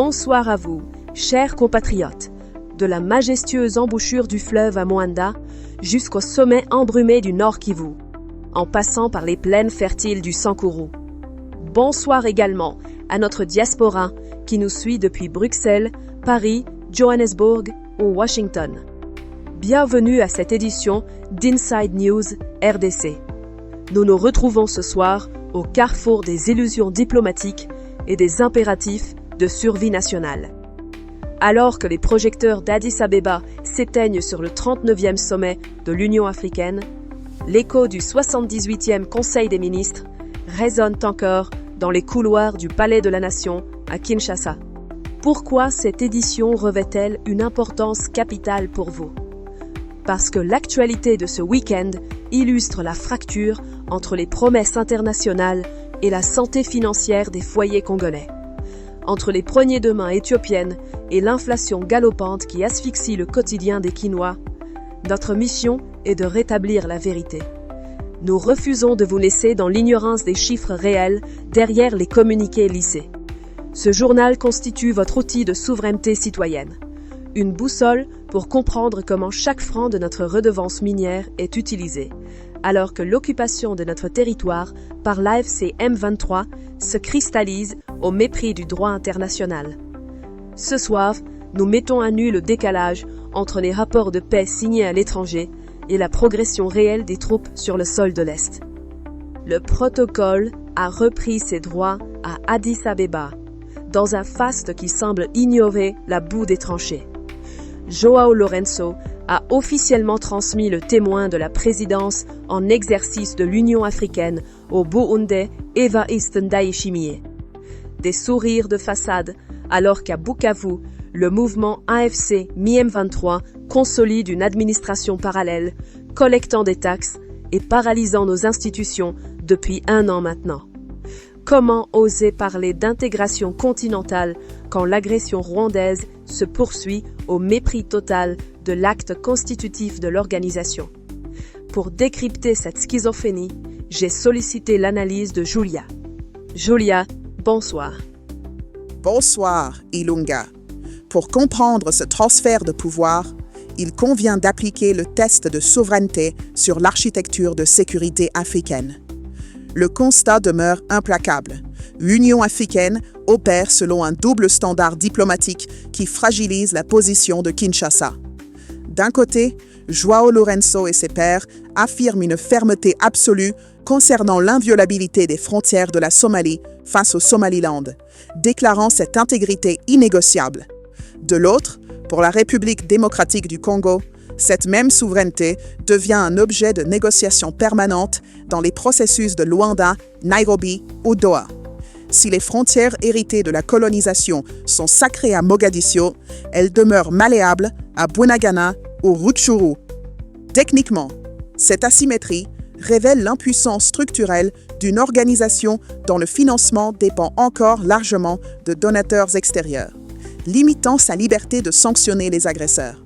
Bonsoir à vous, chers compatriotes. De la majestueuse embouchure du fleuve à Moanda jusqu'au sommet embrumé du Nord Kivu, en passant par les plaines fertiles du Sankuru. Bonsoir également à notre diaspora qui nous suit depuis Bruxelles, Paris, Johannesburg ou Washington. Bienvenue à cette édition d'Inside News RDC. Nous nous retrouvons ce soir au carrefour des illusions diplomatiques et des impératifs de survie nationale. Alors que les projecteurs d'Addis Abeba s'éteignent sur le 39e sommet de l'Union africaine, l'écho du 78e Conseil des ministres résonne encore dans les couloirs du Palais de la Nation à Kinshasa. Pourquoi cette édition revêt-elle une importance capitale pour vous? Parce que l'actualité de ce week-end illustre la fracture entre les promesses internationales et la santé financière des foyers congolais. Entre les poignées de main éthiopiennes et l'inflation galopante qui asphyxie le quotidien des Kinois, notre mission est de rétablir la vérité. Nous refusons de vous laisser dans l'ignorance des chiffres réels derrière les communiqués lissés. Ce journal constitue votre outil de souveraineté citoyenne. Une boussole pour comprendre comment chaque franc de notre redevance minière est utilisé, alors que l'occupation de notre territoire par l'AFC M23 se cristallise au mépris du droit international. Ce soir, nous mettons à nu le décalage entre les rapports de paix signés à l'étranger et la progression réelle des troupes sur le sol de l'Est. Le protocole a repris ses droits à Addis Abeba, dans un faste qui semble ignorer la boue des tranchées. João Lourenço a officiellement transmis le témoin de la présidence en exercice de l'Union africaine au Burundais Evariste Ndayishimiye. Des sourires de façade, alors qu'à Bukavu, le mouvement AFC Mi-M23 consolide une administration parallèle, collectant des taxes et paralysant nos institutions depuis 1 an maintenant. Comment oser parler d'intégration continentale quand l'agression rwandaise se poursuit au mépris total de l'acte constitutif de l'organisation? Pour décrypter cette schizophrénie, j'ai sollicité l'analyse de Julia. Julia, bonsoir. Bonsoir, Ilunga. Pour comprendre ce transfert de pouvoir, il convient d'appliquer le test de souveraineté sur l'architecture de sécurité africaine. Le constat demeure implacable. L'Union africaine opère selon un double standard diplomatique qui fragilise la position de Kinshasa. D'un côté, João Lourenço et ses pairs affirment une fermeté absolue concernant l'inviolabilité des frontières de la Somalie face au Somaliland, déclarant cette intégrité innégociable. De l'autre, pour la République démocratique du Congo, cette même souveraineté devient un objet de négociation permanente dans les processus de Luanda, Nairobi ou Doha. Si les frontières héritées de la colonisation sont sacrées à Mogadiscio, elles demeurent malléables à Bunagana ou Rutshuru. Techniquement, cette asymétrie révèle l'impuissance structurelle d'une organisation dont le financement dépend encore largement de donateurs extérieurs, limitant sa liberté de sanctionner les agresseurs.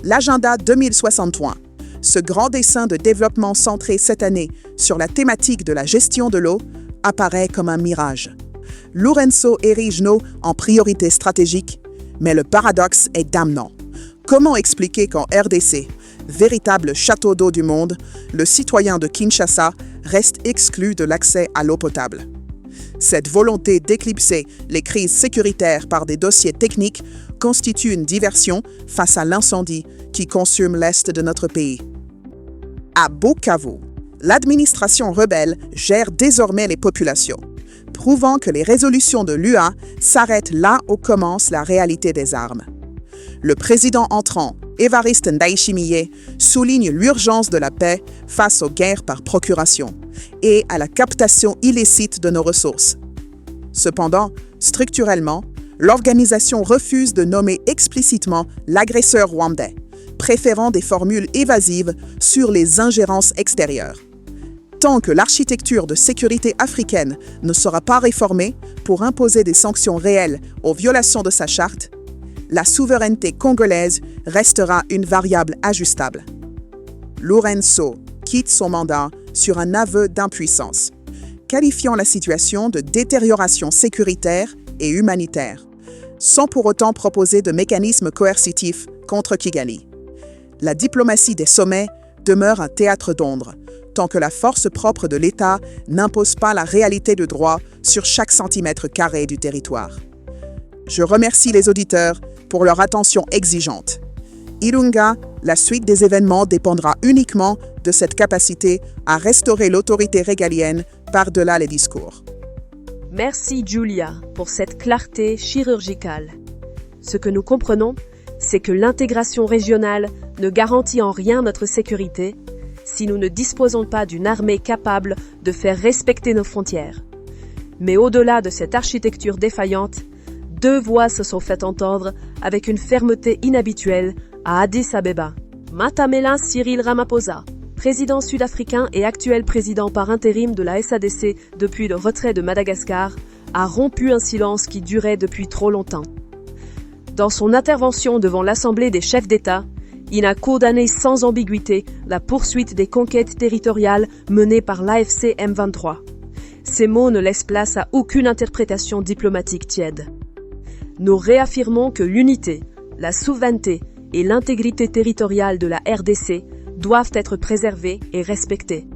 L'agenda 2063, ce grand dessein de développement centré cette année sur la thématique de la gestion de l'eau, apparaît comme un mirage. Lourenço érige l'eau en priorité stratégique, mais le paradoxe est damnant. Comment expliquer qu'en RDC, véritable château d'eau du monde, le citoyen de Kinshasa reste exclu de l'accès à l'eau potable? Cette volonté d'éclipser les crises sécuritaires par des dossiers techniques constitue une diversion face à l'incendie qui consume l'est de notre pays. À Bukavu, l'administration rebelle gère désormais les populations, prouvant que les résolutions de l'UA s'arrêtent là où commence la réalité des armes. Le président entrant, Evariste Ndayishimiye, souligne l'urgence de la paix face aux guerres par procuration et à la captation illicite de nos ressources. Cependant, structurellement, l'organisation refuse de nommer explicitement l'agresseur rwandais, préférant des formules évasives sur les ingérences extérieures. Tant que l'architecture de sécurité africaine ne sera pas réformée pour imposer des sanctions réelles aux violations de sa charte, la souveraineté congolaise restera une variable ajustable. Lourenço quitte son mandat sur un aveu d'impuissance, qualifiant la situation de détérioration sécuritaire et humanitaire. sans pour autant proposer de mécanismes coercitifs contre Kigali. La diplomatie des sommets demeure un théâtre d'ombre, tant que la force propre de l'État n'impose pas la réalité de droit sur chaque centimètre carré du territoire. Je remercie les auditeurs pour leur attention exigeante. Ilunga, la suite des événements dépendra uniquement de cette capacité à restaurer l'autorité régalienne par-delà les discours. Merci Julia pour cette clarté chirurgicale. Ce que nous comprenons, c'est que l'intégration régionale ne garantit en rien notre sécurité si nous ne disposons pas d'une armée capable de faire respecter nos frontières. Mais au-delà de cette architecture défaillante, deux voix se sont fait entendre avec une fermeté inhabituelle à Addis Abeba. Matamela Cyril Ramaphosa, président sud-africain et actuel président par intérim de la SADC depuis le retrait de Madagascar, a rompu un silence qui durait depuis trop longtemps. Dans son intervention devant l'Assemblée des chefs d'État, il a condamné sans ambiguïté la poursuite des conquêtes territoriales menées par l'AFC M23. Ces mots ne laissent place à aucune interprétation diplomatique tiède. Nous réaffirmons que l'unité, la souveraineté et l'intégrité territoriale de la RDC doivent être préservées et respectées.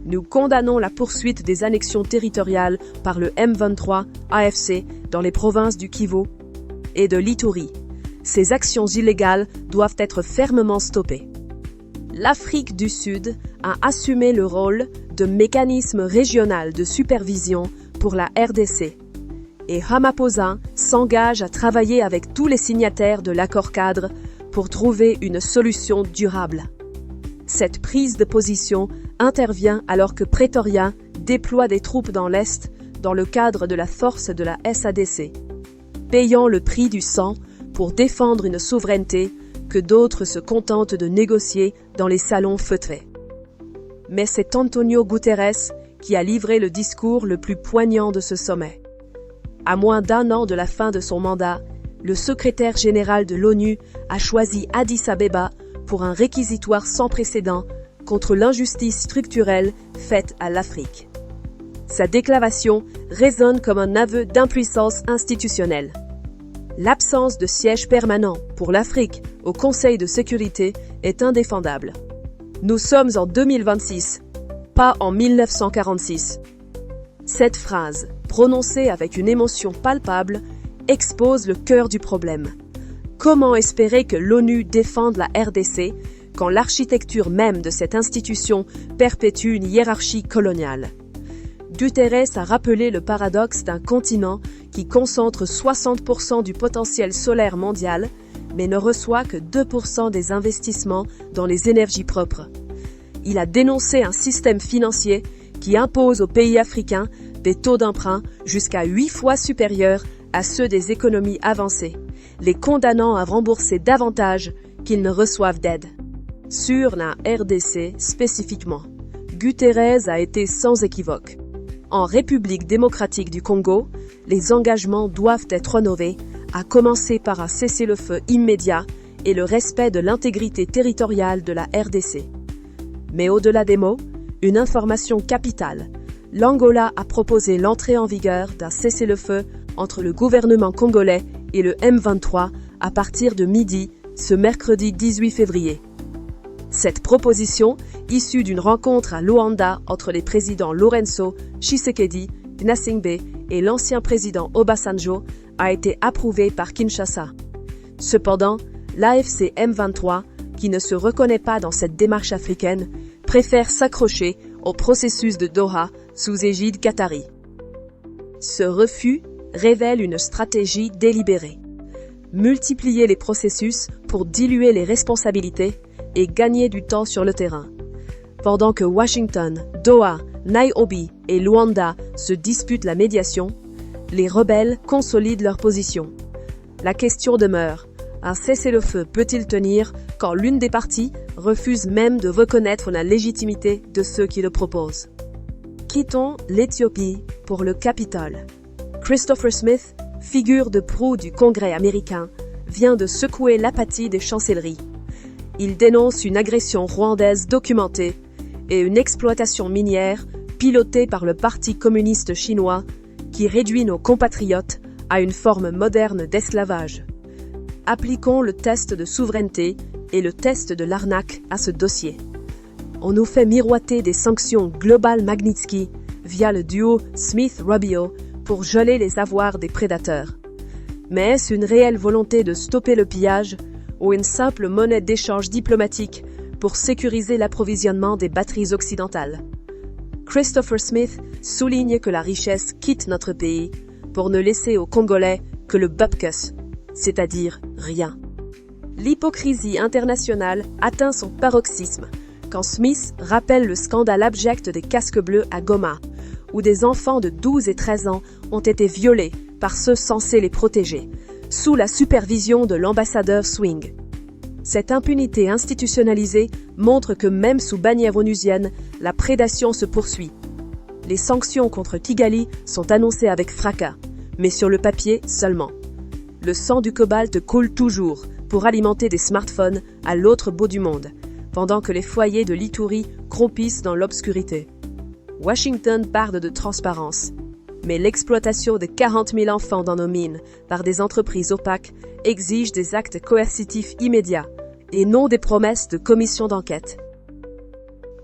Nous condamnons la poursuite des annexions territoriales par le M23 AFC dans les provinces du Kivu et de l'Ituri. Ces actions illégales doivent être fermement stoppées. L'Afrique du Sud a assumé le rôle de mécanisme régional de supervision pour la RDC. Et Ramaphosa s'engage à travailler avec tous les signataires de l'accord-cadre pour trouver une solution durable. Cette prise de position intervient alors que Pretoria déploie des troupes dans l'Est dans le cadre de la force de la SADC, payant le prix du sang pour défendre une souveraineté que d'autres se contentent de négocier dans les salons feutrés. Mais c'est Antonio Guterres qui a livré le discours le plus poignant de ce sommet. À moins d'un an de la fin de son mandat, le secrétaire général de l'ONU a choisi Addis Abeba pour un réquisitoire sans précédent contre l'injustice structurelle faite à l'Afrique. Sa déclaration résonne comme un aveu d'impuissance institutionnelle. L'absence de siège permanent pour l'Afrique au Conseil de sécurité est indéfendable. Nous sommes en 2026, pas en 1946. Cette phrase, prononcée avec une émotion palpable, expose le cœur du problème. Comment espérer que l'ONU défende la RDC quand l'architecture même de cette institution perpétue une hiérarchie coloniale? Guterres a rappelé le paradoxe d'un continent qui concentre 60% du potentiel solaire mondial, mais ne reçoit que 2% des investissements dans les énergies propres. Il a dénoncé un système financier qui impose aux pays africains des taux d'emprunt jusqu'à 8 fois supérieurs à ceux des économies avancées, les condamnant à rembourser davantage qu'ils ne reçoivent d'aide. Sur la RDC spécifiquement, Guterres a été sans équivoque. En République démocratique du Congo, les engagements doivent être rénovés, à commencer par un cessez-le-feu immédiat et le respect de l'intégrité territoriale de la RDC. Mais au-delà des mots, une information capitale. L'Angola a proposé l'entrée en vigueur d'un cessez-le-feu entre le gouvernement congolais et le M23 à partir de midi, ce mercredi 18 février. Cette proposition, issue d'une rencontre à Luanda entre les présidents Lourenço, Tshisekedi, Gnassingbé et l'ancien président Obasanjo, a été approuvée par Kinshasa. Cependant, l'AFC M23, qui ne se reconnaît pas dans cette démarche africaine, préfère s'accrocher au processus de Doha sous égide qatari. Ce refus révèle une stratégie délibérée. Multiplier les processus pour diluer les responsabilités et gagner du temps sur le terrain. Pendant que Washington, Doha, Nairobi et Luanda se disputent la médiation, les rebelles consolident leur position. La question demeure, un cessez-le-feu peut-il tenir quand l'une des parties refuse même de reconnaître la légitimité de ceux qui le proposent? Quittons l'Éthiopie pour le Capitole. Christopher Smith, figure de proue du Congrès américain, vient de secouer l'apathie des chancelleries. Il dénonce une agression rwandaise documentée et une exploitation minière pilotée par le Parti communiste chinois qui réduit nos compatriotes à une forme moderne d'esclavage. Appliquons le test de souveraineté et le test de l'arnaque à ce dossier. On nous fait miroiter des sanctions globales Magnitsky via le duo Smith-Rubio pour geler les avoirs des prédateurs. Mais est-ce une réelle volonté de stopper le pillage ou une simple monnaie d'échange diplomatique pour sécuriser l'approvisionnement des batteries occidentales? Christopher Smith souligne que la richesse quitte notre pays pour ne laisser aux Congolais que le bupkis, c'est-à-dire rien. L'hypocrisie internationale atteint son paroxysme quand Smith rappelle le scandale abject des casques bleus à Goma, où des enfants de 12 et 13 ans ont été violés par ceux censés les protéger, sous la supervision de l'ambassadeur Swing. Cette impunité institutionnalisée montre que même sous bannière onusienne, la prédation se poursuit. Les sanctions contre Kigali sont annoncées avec fracas, mais sur le papier seulement. Le sang du cobalt coule toujours pour alimenter des smartphones à l'autre bout du monde, pendant que les foyers de l'Ituri croupissent dans l'obscurité. Washington parle de transparence, mais l'exploitation de 40 000 enfants dans nos mines par des entreprises opaques exige des actes coercitifs immédiats et non des promesses de commission d'enquête.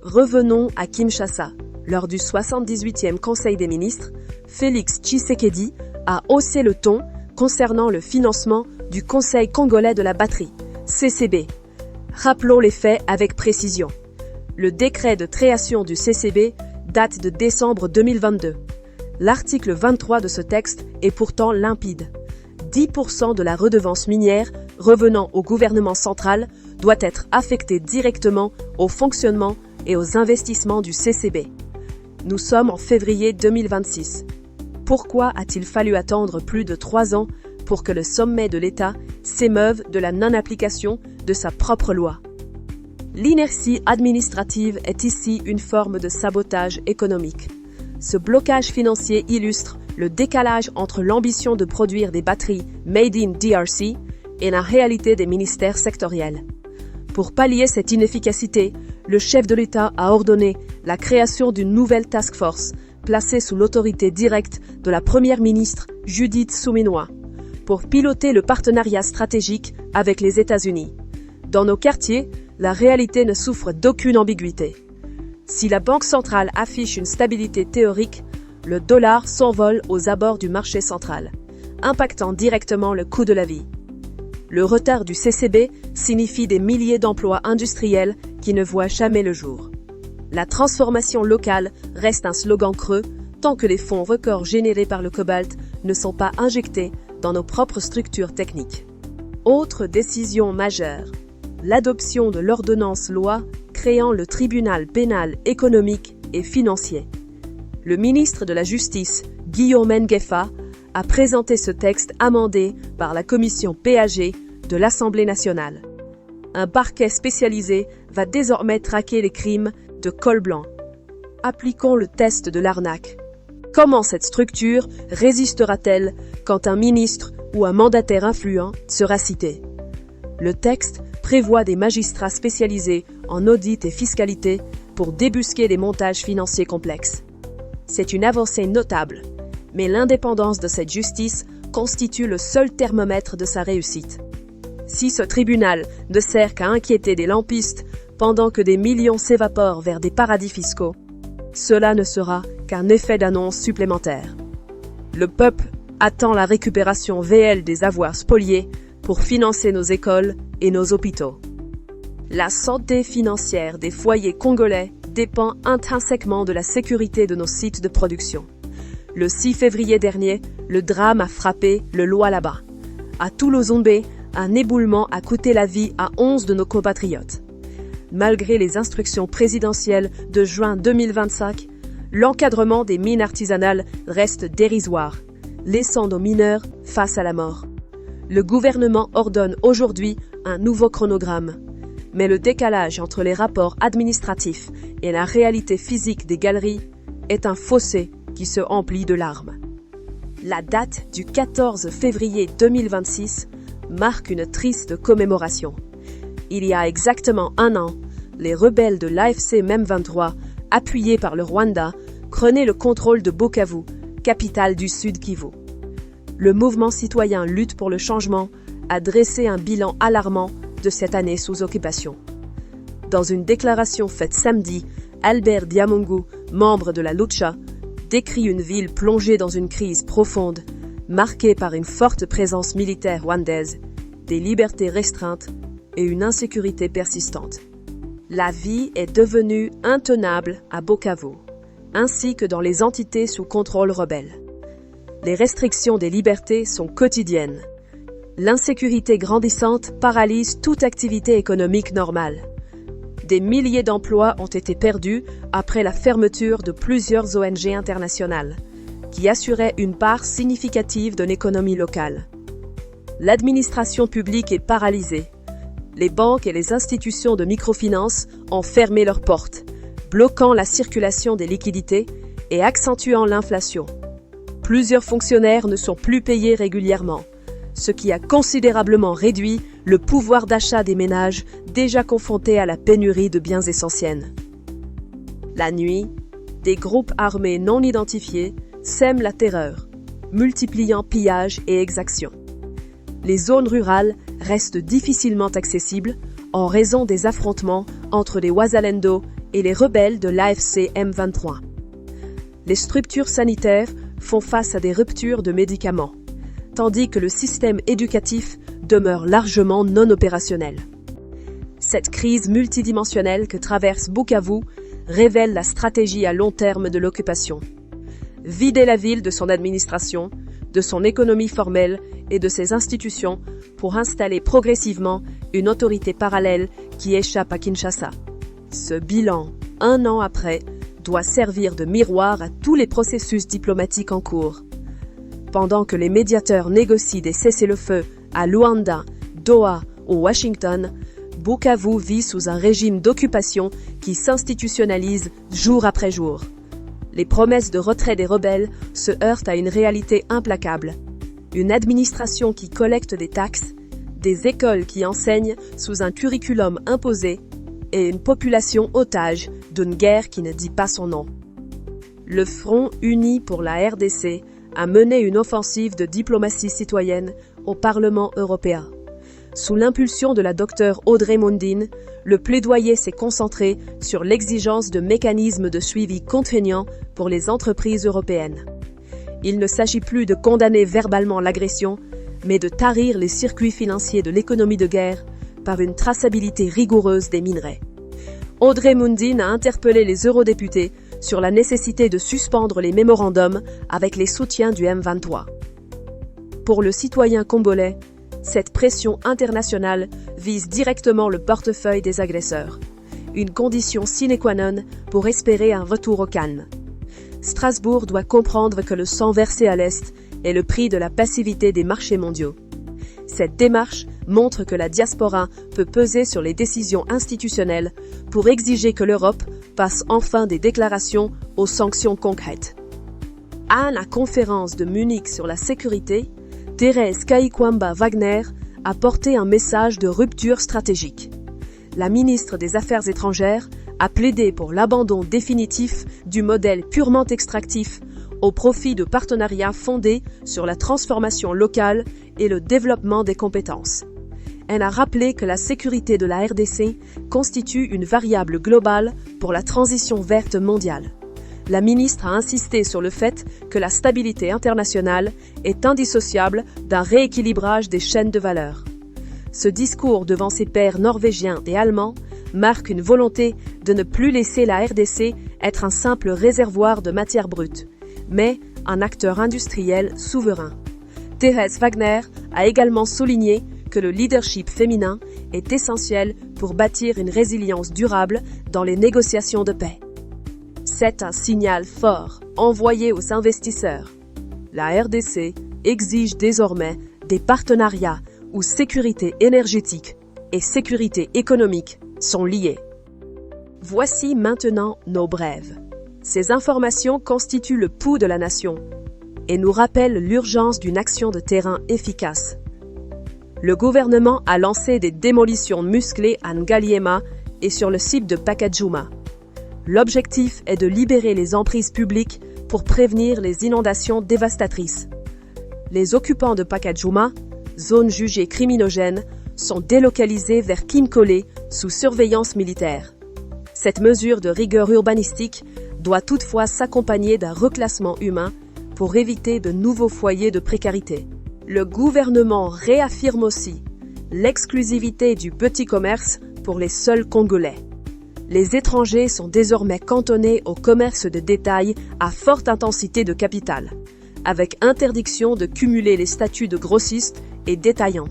Revenons à Kinshasa. Lors du 78e Conseil des ministres, Félix Tshisekedi a haussé le ton concernant le financement du Conseil congolais de la batterie, CCB. Rappelons les faits avec précision. Le décret de création du CCB date de décembre 2022. L'article 23 de ce texte est pourtant limpide. 10% de la redevance minière revenant au gouvernement central doit être affectée directement au fonctionnement et aux investissements du CCB. Nous sommes en février 2026. Pourquoi a-t-il fallu attendre plus de 3 ans pour que le sommet de l'État s'émeuve de la non-application de sa propre loi? L'inertie administrative est ici une forme de sabotage économique. Ce blocage financier illustre le décalage entre l'ambition de produire des batteries made in DRC et la réalité des ministères sectoriels. Pour pallier cette inefficacité, le chef de l'État a ordonné la création d'une nouvelle task force placée sous l'autorité directe de la première ministre Judith Suminwa pour piloter le partenariat stratégique avec les États-Unis. Dans nos quartiers, la réalité ne souffre d'aucune ambiguïté. Si la Banque centrale affiche une stabilité théorique, le dollar s'envole aux abords du marché central, impactant directement le coût de la vie. Le retard du CCB signifie des milliers d'emplois industriels qui ne voient jamais le jour. La transformation locale reste un slogan creux tant que les fonds records générés par le cobalt ne sont pas injectés dans nos propres structures techniques. Autre décision majeure, l'adoption de l'ordonnance-loi créant le tribunal pénal économique et financier. Le ministre de la Justice, Guillaume Ngefa, a présenté ce texte amendé par la commission PAG de l'Assemblée nationale. Un parquet spécialisé va désormais traquer les crimes de col blanc. Appliquons le test de l'arnaque. Comment cette structure résistera-t-elle quand un ministre ou un mandataire influent sera cité? Le texte prévoit des magistrats spécialisés en audit et fiscalité pour débusquer des montages financiers complexes. C'est une avancée notable, mais l'indépendance de cette justice constitue le seul thermomètre de sa réussite. Si ce tribunal ne sert qu'à inquiéter des lampistes pendant que des millions s'évaporent vers des paradis fiscaux, cela ne sera qu'un effet d'annonce supplémentaire. Le peuple attend la récupération réelle des avoirs spoliés pour financer nos écoles et nos hôpitaux. La santé financière des foyers congolais dépend intrinsèquement de la sécurité de nos sites de production. Le 6 février dernier, le drame a frappé le Lualaba. À Toulouse-Ombé, un éboulement a coûté la vie à 11 de nos compatriotes. Malgré les instructions présidentielles de juin 2025, l'encadrement des mines artisanales reste dérisoire, laissant nos mineurs face à la mort. Le gouvernement ordonne aujourd'hui un nouveau chronogramme. Mais le décalage entre les rapports administratifs et la réalité physique des galeries est un fossé qui se emplit de larmes. La date du 14 février 2026 marque une triste commémoration. Il y a exactement un an, les rebelles de l'AFC M23, appuyés par le Rwanda, prenaient le contrôle de Bukavu, capitale du Sud Kivu. le mouvement citoyen Lutte pour le changement a dressé un bilan alarmant de cette année sous occupation. Dans une déclaration faite samedi, Albert Diamungu, membre de la Lucha, décrit une ville plongée dans une crise profonde, marquée par une forte présence militaire rwandaise, des libertés restreintes et une insécurité persistante. La vie est devenue intenable à Bukavu, ainsi que dans les entités sous contrôle rebelle. Les restrictions des libertés sont quotidiennes. L'insécurité grandissante paralyse toute activité économique normale. Des milliers d'emplois ont été perdus après la fermeture de plusieurs ONG internationales, qui assuraient une part significative de l'économie locale. L'administration publique est paralysée. Les banques et les institutions de microfinance ont fermé leurs portes, bloquant la circulation des liquidités et accentuant l'inflation. Plusieurs fonctionnaires ne sont plus payés régulièrement, ce qui a considérablement réduit le pouvoir d'achat des ménages déjà confrontés à la pénurie de biens essentiels. La nuit, des groupes armés non identifiés sèment la terreur, multipliant pillages et exactions. Les zones rurales restent difficilement accessibles en raison des affrontements entre les Wazalendo et les rebelles de l'AFC M23. Les structures sanitaires font face à des ruptures de médicaments, tandis que le système éducatif demeure largement non opérationnel. Cette crise multidimensionnelle que traverse Bukavu révèle la stratégie à long terme de l'occupation. Vider la ville de son administration, de son économie formelle et de ses institutions pour installer progressivement une autorité parallèle qui échappe à Kinshasa. Ce bilan, 1 an après, doit servir de miroir à tous les processus diplomatiques en cours. Pendant que les médiateurs négocient des cessez-le-feu à Luanda, Doha ou Washington, Bukavu vit sous un régime d'occupation qui s'institutionnalise jour après jour. Les promesses de retrait des rebelles se heurtent à une réalité implacable. Une administration qui collecte des taxes, des écoles qui enseignent sous un curriculum imposé et une population otage d'une guerre qui ne dit pas son nom. Le Front uni pour la RDC a mené une offensive de diplomatie citoyenne au Parlement européen. Sous l'impulsion de la docteure Audrey Mundine, le plaidoyer s'est concentré sur l'exigence de mécanismes de suivi contraignants pour les entreprises européennes. Il ne s'agit plus de condamner verbalement l'agression, mais de tarir les circuits financiers de l'économie de guerre par une traçabilité rigoureuse des minerais. Audrey Mundine a interpellé les eurodéputés sur la nécessité de suspendre les mémorandums avec les soutiens du M23. Pour le citoyen congolais, cette pression internationale vise directement le portefeuille des agresseurs, une condition sine qua non pour espérer un retour au calme. Strasbourg doit comprendre que le sang versé à l'Est est le prix de la passivité des marchés mondiaux. Cette démarche montre que la diaspora peut peser sur les décisions institutionnelles pour exiger que l'Europe passe enfin des déclarations aux sanctions concrètes. À la conférence de Munich sur la sécurité, Thérèse Kaikwamba-Wagner a porté un message de rupture stratégique. La ministre des Affaires étrangères a plaidé pour l'abandon définitif du modèle purement extractif au profit de partenariats fondés sur la transformation locale et le développement des compétences. Elle a rappelé que la sécurité de la RDC constitue une variable globale pour la transition verte mondiale. La ministre a insisté sur le fait que la stabilité internationale est indissociable d'un rééquilibrage des chaînes de valeur. Ce discours devant ses pairs norvégiens et allemands marque une volonté de ne plus laisser la RDC être un simple réservoir de matières brutes, mais un acteur industriel souverain. Thérèse Wagner a également souligné que le leadership féminin est essentiel pour bâtir une résilience durable dans les négociations de paix. C'est un signal fort envoyé aux investisseurs. La RDC exige désormais des partenariats où sécurité énergétique et sécurité économique sont liées. Voici maintenant nos brèves. Ces informations constituent le pouls de la nation et nous rappellent l'urgence d'une action de terrain efficace. Le gouvernement a lancé des démolitions musclées à Ngaliema et sur le site de Pacajuma. L'objectif est de libérer les emprises publiques pour prévenir les inondations dévastatrices. Les occupants de Pacajuma, zone jugée criminogène, sont délocalisés vers Kinkole sous surveillance militaire. Cette mesure de rigueur urbanistique doit toutefois s'accompagner d'un reclassement humain pour éviter de nouveaux foyers de précarité. Le gouvernement réaffirme aussi l'exclusivité du petit commerce pour les seuls Congolais. Les étrangers sont désormais cantonnés au commerce de détail à forte intensité de capital, avec interdiction de cumuler les statuts de grossiste et détaillant.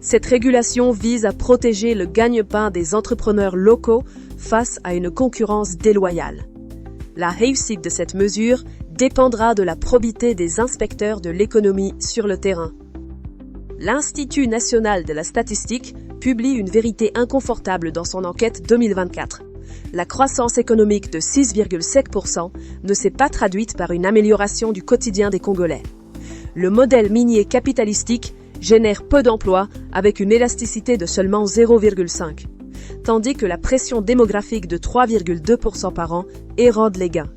Cette régulation vise à protéger le gagne-pain des entrepreneurs locaux face à une concurrence déloyale. La réussite de cette mesure dépendra de la probité des inspecteurs de l'économie sur le terrain. L'Institut national de la statistique publie une vérité inconfortable dans son enquête 2024. La croissance économique de 6,7% ne s'est pas traduite par une amélioration du quotidien des Congolais. Le modèle minier capitalistique génère peu d'emplois avec une élasticité de seulement 0,5, tandis que la pression démographique de 3,2% par an érode les gains.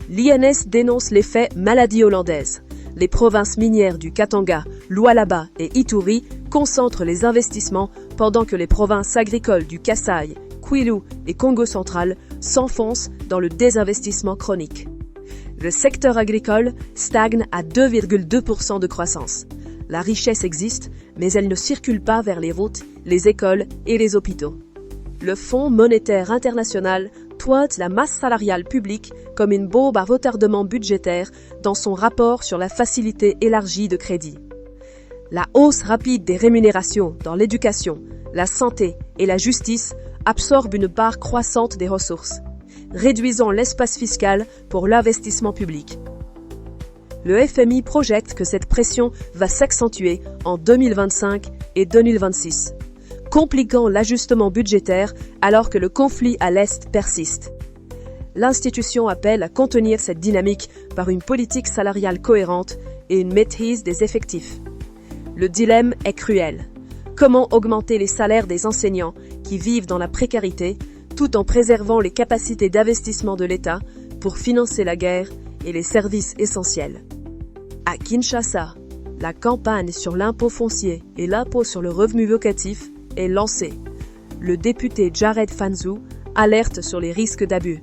L'INS dénonce l'effet maladie hollandaise. Les provinces minières du Katanga, Lualaba et Ituri concentrent les investissements pendant que les provinces agricoles du Kasaï, Kwilu et Congo central s'enfoncent dans le désinvestissement chronique. Le secteur agricole stagne à 2,2% de croissance. La richesse existe, mais elle ne circule pas vers les routes, les écoles et les hôpitaux. Le Fonds monétaire international pointe la masse salariale publique comme une bombe à retardement budgétaire dans son rapport sur la facilité élargie de crédit. La hausse rapide des rémunérations dans l'éducation, la santé et la justice absorbe une part croissante des ressources, réduisant l'espace fiscal pour l'investissement public. Le FMI projette que cette pression va s'accentuer en 2025 et 2026. Compliquant l'ajustement budgétaire alors que le conflit à l'Est persiste. L'institution appelle à contenir cette dynamique par une politique salariale cohérente et une maîtrise des effectifs. Le dilemme est cruel. Comment augmenter les salaires des enseignants qui vivent dans la précarité tout en préservant les capacités d'investissement de l'État pour financer la guerre et les services essentiels? À Kinshasa, la campagne sur l'impôt foncier et l'impôt sur le revenu locatif est lancé. Le député Jared Fanzou alerte sur les risques d'abus.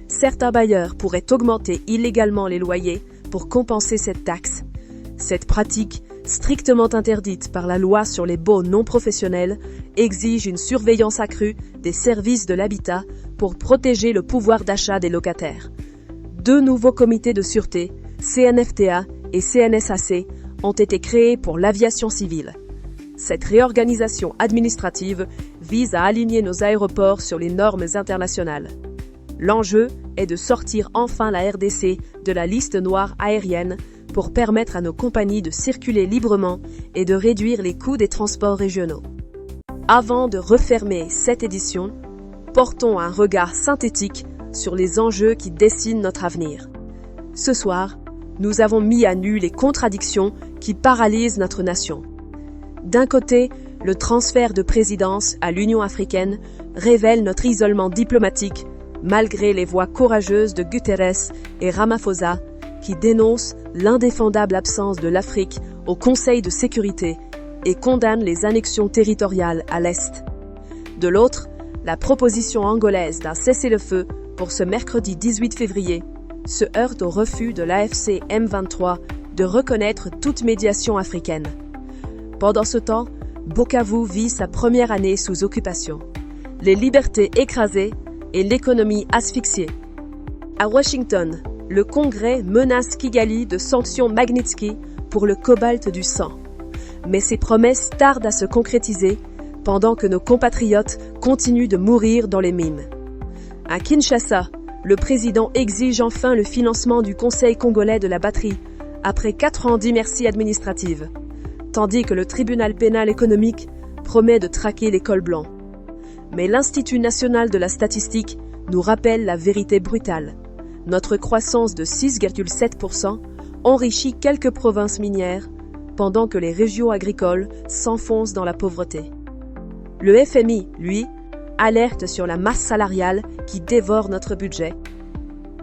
Certains bailleurs pourraient augmenter illégalement les loyers pour compenser cette taxe. Cette pratique, strictement interdite par la loi sur les baux non professionnels, exige une surveillance accrue des services de l'habitat pour protéger le pouvoir d'achat des locataires. 2 nouveaux comités de sûreté, CNFTA et CNSAC, ont été créés pour l'aviation civile. Cette réorganisation administrative vise à aligner nos aéroports sur les normes internationales. L'enjeu est de sortir enfin la RDC de la liste noire aérienne pour permettre à nos compagnies de circuler librement et de réduire les coûts des transports régionaux. Avant de refermer cette édition, portons un regard synthétique sur les enjeux qui dessinent notre avenir. Ce soir, nous avons mis à nu les contradictions qui paralysent notre nation. D'un côté, le transfert de présidence à l'Union africaine révèle notre isolement diplomatique, malgré les voix courageuses de Guterres et Ramaphosa, qui dénoncent l'indéfendable absence de l'Afrique au Conseil de sécurité et condamnent les annexions territoriales à l'Est. De l'autre, la proposition angolaise d'un cessez-le-feu pour ce mercredi 18 février se heurte au refus de l'AFC M23 de reconnaître toute médiation africaine. Pendant ce temps, Bukavu vit sa première année sous occupation. Les libertés écrasées et l'économie asphyxiée. À Washington, le Congrès menace Kigali de sanctions Magnitsky pour le cobalt du sang. Mais ces promesses tardent à se concrétiser pendant que nos compatriotes continuent de mourir dans les mines. À Kinshasa, le président exige enfin le financement du Conseil congolais de la batterie, après 4 ans d'inertie administrative, tandis que le tribunal pénal économique promet de traquer les cols blancs. Mais l'Institut national de la statistique nous rappelle la vérité brutale. Notre croissance de 6,7% enrichit quelques provinces minières, pendant que les régions agricoles s'enfoncent dans la pauvreté. Le FMI, lui, alerte sur la masse salariale qui dévore notre budget.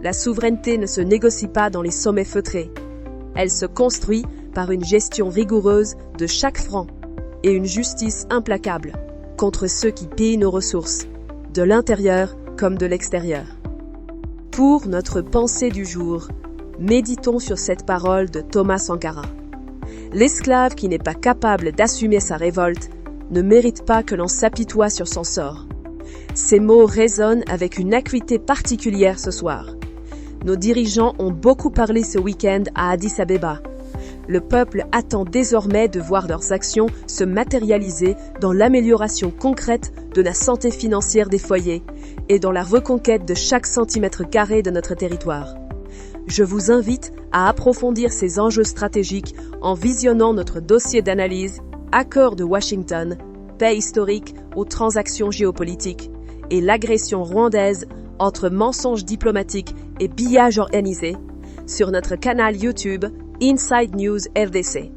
La souveraineté ne se négocie pas dans les sommets feutrés. Elle se construit par une gestion rigoureuse de chaque franc et une justice implacable contre ceux qui pillent nos ressources, de l'intérieur comme de l'extérieur. Pour notre pensée du jour, méditons sur cette parole de Thomas Sankara. L'esclave qui n'est pas capable d'assumer sa révolte ne mérite pas que l'on s'apitoie sur son sort. Ces mots résonnent avec une acuité particulière ce soir. Nos dirigeants ont beaucoup parlé ce week-end à Addis Abeba. Le peuple attend désormais de voir leurs actions se matérialiser dans l'amélioration concrète de la santé financière des foyers et dans la reconquête de chaque centimètre carré de notre territoire. Je vous invite à approfondir ces enjeux stratégiques en visionnant notre dossier d'analyse « Accord de Washington, paix historique aux transactions géopolitiques » et l'agression rwandaise entre mensonges diplomatiques et pillage organisé sur notre canal YouTube Inside News RDC.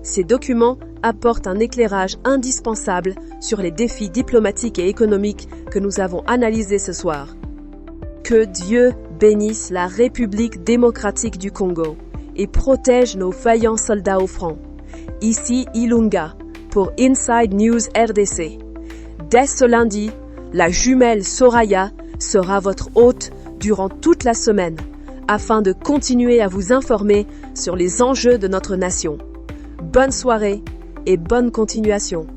Ces documents apportent un éclairage indispensable sur les défis diplomatiques et économiques que nous avons analysés ce soir. Que Dieu bénisse la République démocratique du Congo et protège nos vaillants soldats au front. Ici Ilunga pour Inside News RDC. Dès ce lundi, la jumelle Soraya sera votre hôte durant toute la semaine, afin de continuer à vous informer sur les enjeux de notre nation. Bonne soirée et bonne continuation.